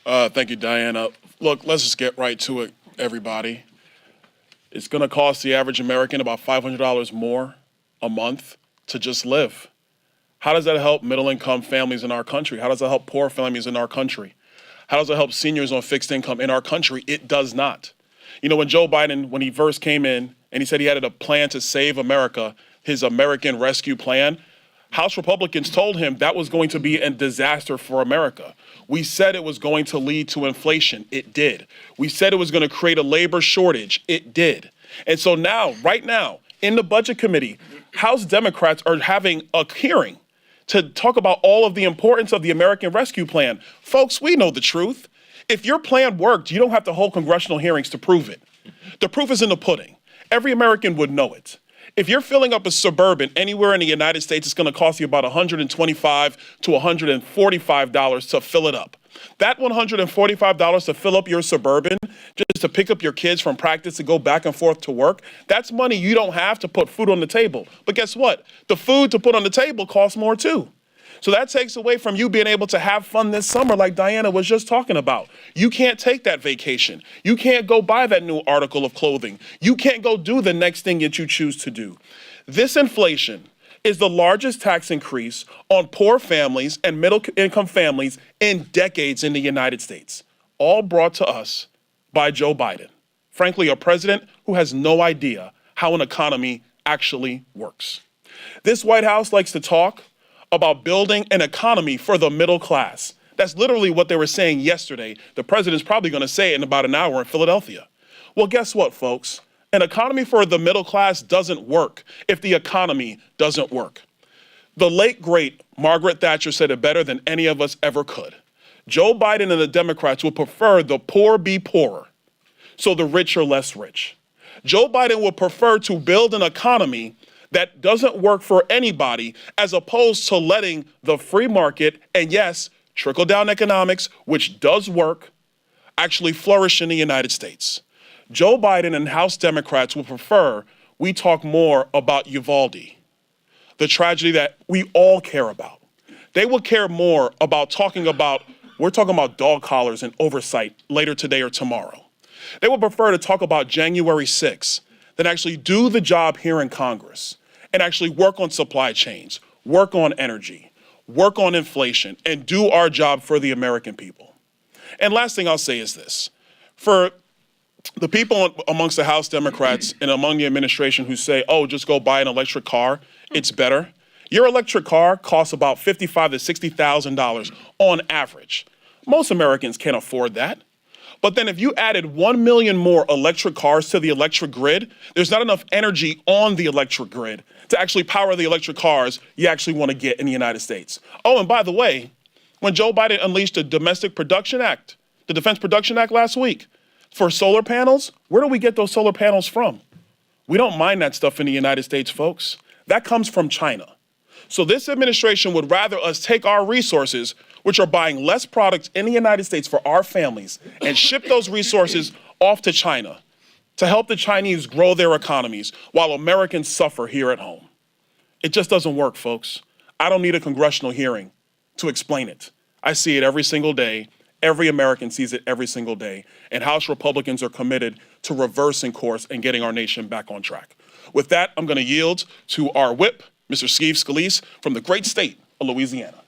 Thank you, Diana. Look, let's just get right to it, everybody. It's going to cost the average American about $500 more a month to just live. How does that help middle-income families in our country? How does that help poor families in our country? How does it help seniors on fixed income in our country? It does not. You know, when Joe Biden, when he first came in and he said he had a plan to save America, his American Rescue Plan, House Republicans told him that was going to be a disaster for America. We said it was going to lead to inflation. It did. We said it was going to create a labor shortage. It did. And so now, right now, in the Budget Committee, House Democrats are having a hearing to talk about all of the importance of the American Rescue Plan. Folks, we know the truth. If your plan worked, you don't have to hold congressional hearings to prove it. The proof is in the pudding. Every American would know it. If you're filling up a Suburban anywhere in the United States, it's going to cost you about $125 to $145 to fill it up. That $145 to fill up your Suburban, just to pick up your kids from practice and go back and forth to work, that's money you don't have to put food on the table. But guess what? The food to put on the table costs more too. So that takes away from you being able to have fun this summer like Diana was just talking about. You can't take that vacation. You can't go buy that new article of clothing. You can't go do the next thing that you choose to do. This inflation is the largest tax increase on poor families and middle-income families in decades in the United States, all brought to us by Joe Biden. Frankly, a president who has no idea how an economy actually works. This White House likes to talk about building an economy for the middle class. That's literally what they were saying yesterday. The president's probably going to say it in about an hour in Philadelphia. Well, guess what, folks? An economy for the middle class doesn't work if the economy doesn't work. The late, great Margaret Thatcher said it better than any of us ever could. Joe Biden and the Democrats would prefer the poor be poorer, so the rich are less rich. Joe Biden would prefer to build an economy that doesn't work for anybody, as opposed to letting the free market and, yes, trickle-down economics, which does work, actually flourish in the United States. Joe Biden and House Democrats will prefer we talk more about Uvalde, the tragedy that we all care about. They will care more about we're talking about dog collars and oversight later today or tomorrow. They would prefer to talk about January 6th than actually do the job here in Congress and actually work on supply chains, work on energy, work on inflation, and do our job for the American people. And last thing I'll say is this. For the people amongst the House Democrats and among the administration who say, oh, just go buy an electric car, it's better. Your electric car costs about $55,000 to $60,000 on average. Most Americans can't afford that. But then if you added 1 million more electric cars to the electric grid, there's not enough energy on the electric grid to actually power the electric cars you actually want to get in the United States. Oh, and by the way, when Joe Biden unleashed the Domestic Production Act, the Defense Production Act last week, for solar panels, where do we get those solar panels from? We don't mine that stuff in the United States, folks. That comes from China. So this administration would rather us take our resources, which are buying less products in the United States for our families, and ship those resources off to China to help the Chinese grow their economies while Americans suffer here at home. It just doesn't work, folks. I don't need a congressional hearing to explain it. I see it every single day. Every American sees it every single day. And House Republicans are committed to reversing course and getting our nation back on track. With that, I'm going to yield to our whip, Mr. Steve Scalise, from the great state of Louisiana.